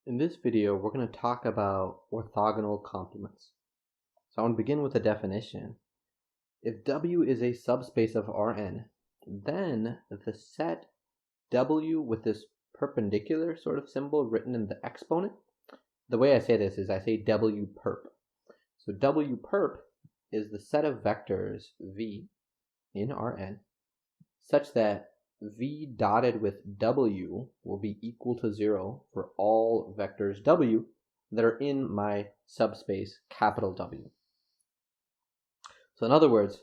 In this video, we're going to talk about orthogonal complements. So I want to begin with a definition. If W is a subspace of Rn, then the set W with this perpendicular sort of symbol written in the exponent, the way I say this is I say W perp. So W perp is the set of vectors V in Rn such that V dotted with W will be equal to 0 for all vectors W that are in my subspace capital W. So in other words,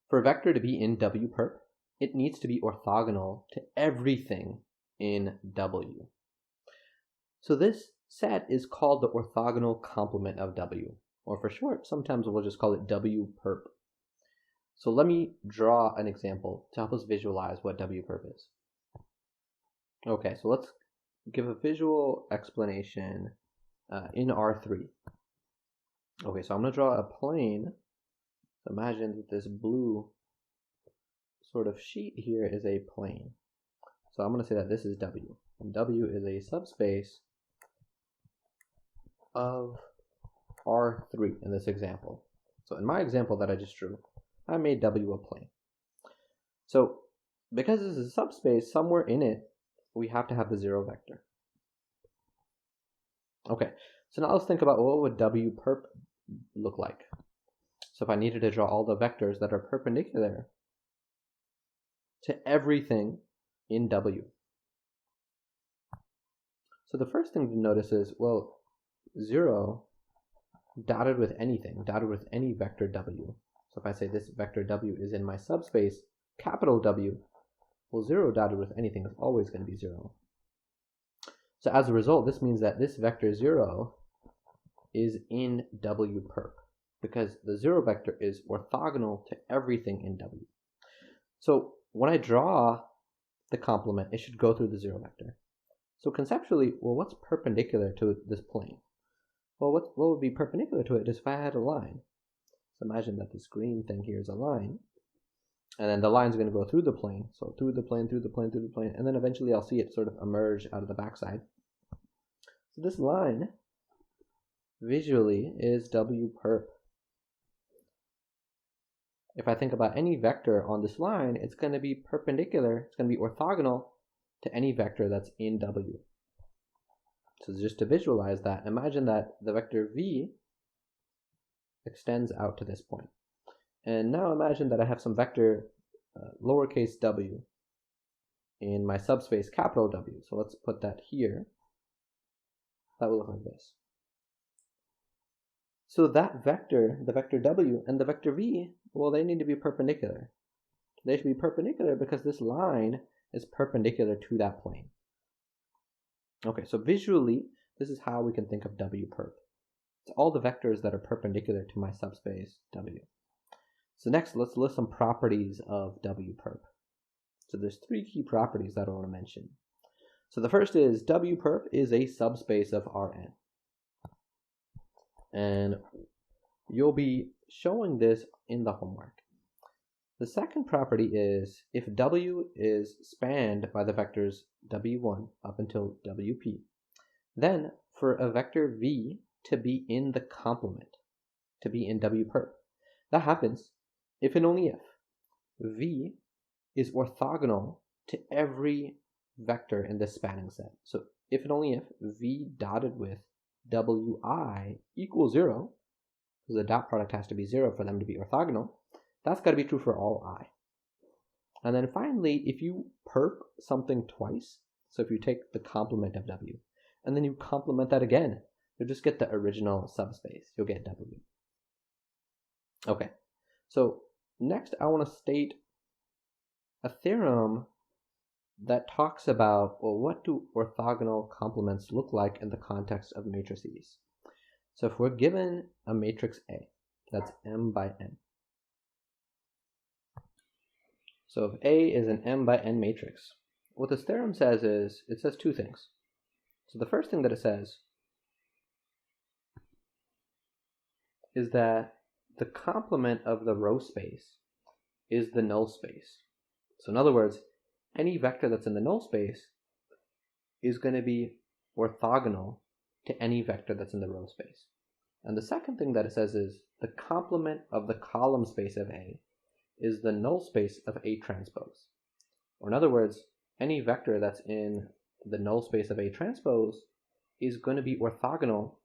for a vector to be in W perp, it needs to be orthogonal to everything in W. So this set is called the orthogonal complement of W, or for short, sometimes we'll just call it W perp. So let me draw an example to help us visualize what W perp is. Okay, so let's give a visual explanation in R3. Okay, so I'm going to draw a plane. So imagine that this blue sort of sheet here is a plane. So I'm going to say that this is W. And W is a subspace of R3 in this example. So in my example that I just drew, I made W a plane. So because this is a subspace, somewhere in it, we have to have the 0 vector. Okay, so now let's think about what would W perp look like. So if I needed to draw all the vectors that are perpendicular to everything in W. So the first thing to notice is, well, 0 dotted with anything, dotted with any vector W. So if I say this vector W is in my subspace, capital W, well, 0 dotted with anything is always going to be 0. So as a result, this means that this vector 0 is in W perp, because the 0 vector is orthogonal to everything in W. So when I draw the complement, it should go through the 0 vector. So conceptually, well, what's perpendicular to this plane? Well, what would be perpendicular to it is if I had a line. So imagine that this green thing here is a line, and then the line's going to go through the plane. So through the plane, through the plane, through the plane, and then eventually I'll see it sort of emerge out of the backside. So this line, visually, is W perp. If I think about any vector on this line, it's going to be perpendicular, it's going to be orthogonal to any vector that's in W. So just to visualize that, imagine that the vector V extends out to this point. And now imagine that I have some vector lowercase w in my subspace capital W. So let's put that here. That will look like this. So that vector, the vector W and the vector V, well, they need to be perpendicular. They should be perpendicular because this line is perpendicular to that plane. Okay, so visually, this is how we can think of W perp. It's all the vectors that are perpendicular to my subspace W. So next, let's list some properties of W perp. So there's 3 key properties that I want to mention. So the first is W perp is a subspace of Rn. And you'll be showing this in the homework. The second property is if W is spanned by the vectors W1 up until WP, then for a vector V to be in the complement, to be in W perp, that happens if and only if V is orthogonal to every vector in this spanning set. So if and only if V dotted with Wi equals 0, because the dot product has to be 0 for them to be orthogonal, that's got to be true for all I. And then finally, if you perp something twice, so if you take the complement of W, and then you complement that again, you'll just get the original subspace. You'll get W. Okay, so next I want to state a theorem that talks about, well, what do orthogonal complements look like in the context of matrices? So if we're given a matrix A, that's M by N. So if A is an M by N matrix, what this theorem says is, it says 2 things. So the first thing that it says is that the complement of the row space is the null space. So in other words, any vector that's in the null space is going to be orthogonal to any vector that's in the row space. And the second thing that it says is the complement of the column space of A is the null space of A transpose. Or in other words, any vector that's in the null space of A transpose is going to be orthogonal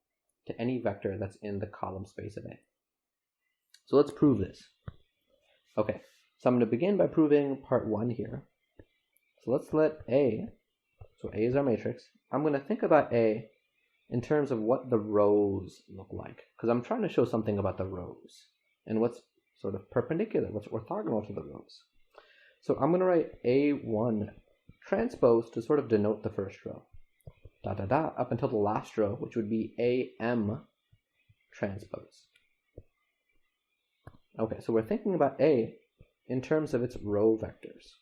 to any vector that's in the column space of A. So let's prove this. Okay, so I'm going to begin by proving part 1 here. So let's let A, so A is our matrix. I'm going to think about A in terms of what the rows look like, because I'm trying to show something about the rows and what's sort of perpendicular, what's orthogonal to the rows. So I'm going to write A1 transpose to sort of denote the first row, up until the last row, which would be AM transpose. Okay, so we're thinking about A in terms of its row vectors.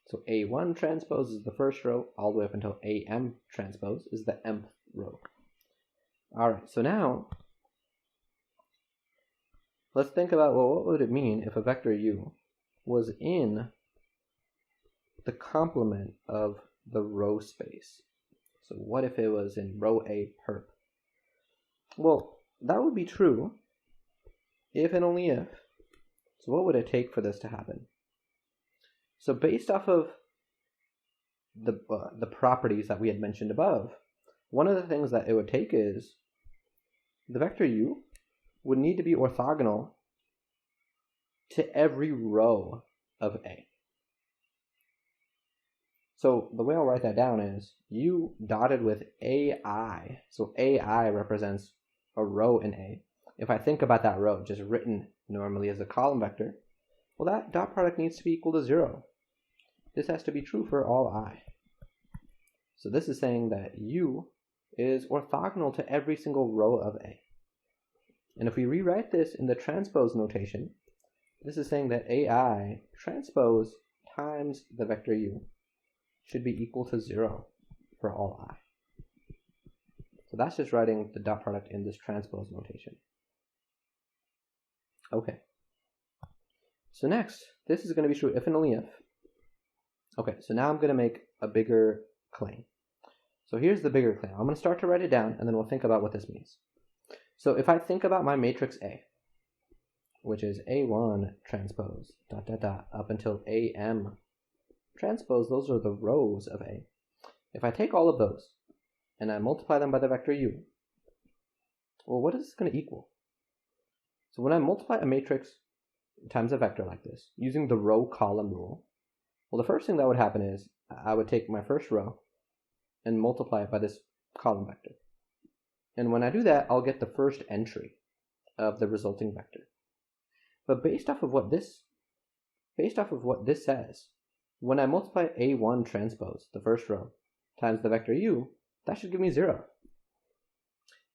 So A1 transpose is the first row, all the way up until AM transpose is the mth row. All right, so now let's think about, well, what would it mean if a vector u was in the complement of the row space? So what if it was in row A perp? Well, that would be true if and only if. So what would it take for this to happen? So based off of the properties that we had mentioned above, one of the things that it would take is the vector u would need to be orthogonal to every row of A. So the way I'll write that down is u dotted with AI. So AI represents a row in A. If I think about that row just written normally as a column vector, well, that dot product needs to be equal to 0. This has to be true for all I. So this is saying that u is orthogonal to every single row of A. And if we rewrite this in the transpose notation, this is saying that AI transpose times the vector u should be equal to 0 for all I. So that's just writing the dot product in this transpose notation. Okay. So next, this is going to be true if and only if. Okay, so now I'm going to make a bigger claim. So here's the bigger claim. I'm going to start to write it down, and then we'll think about what this means. So if I think about my matrix A, which is A1 transpose, up until AM transpose, those are the rows of A. If I take all of those, and I multiply them by the vector u, well, what is this going to equal? So when I multiply a matrix times a vector like this, using the row-column rule, well, the first thing that would happen is I would take my first row and multiply it by this column vector. And when I do that, I'll get the first entry of the resulting vector. But based off of what this says, when I multiply A1 transpose, the first row, times the vector u, that should give me 0.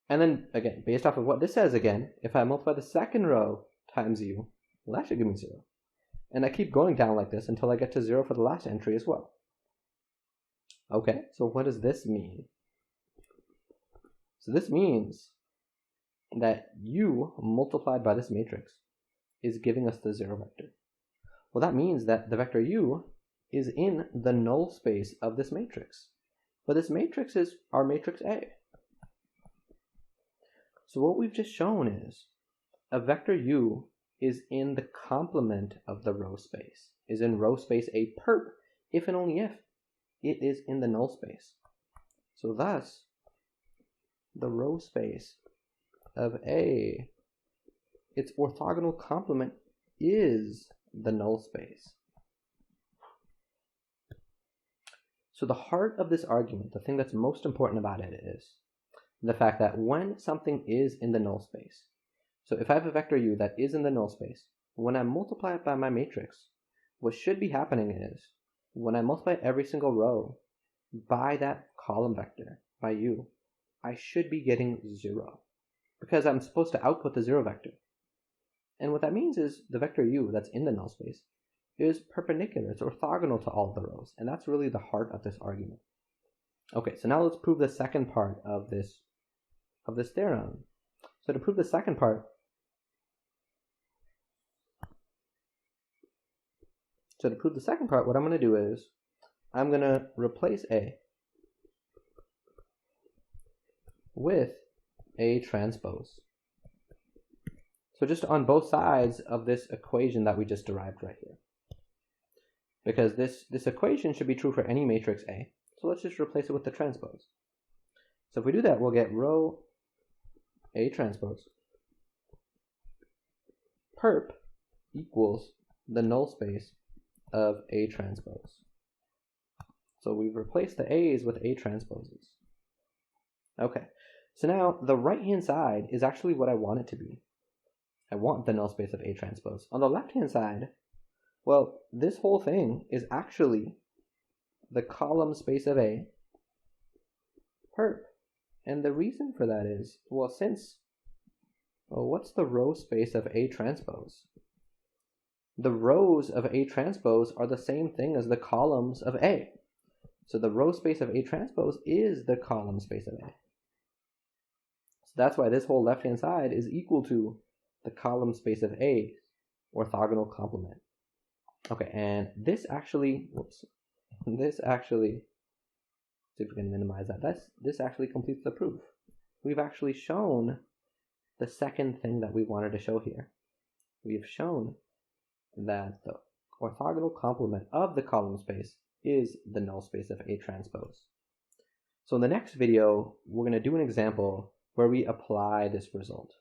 And then, again, based off of what this says again, if I multiply the second row times u, well, that should give me 0. And I keep going down like this until I get to 0 for the last entry as well. Okay, so what does this mean? So this means that u multiplied by this matrix is giving us the 0 vector. Well, that means that the vector u is in the null space of this matrix. But this matrix is our matrix A. So what we've just shown is a vector u is in the complement of the row space, is in row space A perp, if and only if it is in the null space. So thus, the row space of A, its orthogonal complement is the null space. So the heart of this argument, the thing that's most important about it, is the fact that when something is in the null space, so if I have a vector u that is in the null space, when I multiply it by my matrix, what should be happening is, when I multiply every single row by that column vector, by u, I should be getting 0, because I'm supposed to output the 0 vector. And what that means is the vector u that's in the null space is perpendicular, it's orthogonal to all the rows, and that's really the heart of this argument. Okay, so now let's prove the second part of this theorem. So to prove the second part, what I'm going to do is I'm going to replace A with A transpose. So just on both sides of this equation that we just derived right here. Because this equation should be true for any matrix A. So let's just replace it with the transpose. So if we do that, we'll get rho A transpose perp equals the null space of A transpose. So we've replaced the A's with A transposes. Okay, so now the right-hand side is actually what I want it to be. I want the null space of A transpose. On the left-hand side, well, this whole thing is actually the column space of A perp. And the reason for that is, well, what's the row space of A transpose? The rows of A transpose are the same thing as the columns of A. So the row space of A transpose is the column space of A. So that's why this whole left-hand side is equal to the column space of A's orthogonal complement. Okay, and this actually, see if we can minimize that. This actually completes the proof. We've actually shown the second thing that we wanted to show here. We've shown that the orthogonal complement of the column space is the null space of A transpose. So in the next video, we're going to do an example where we apply this result.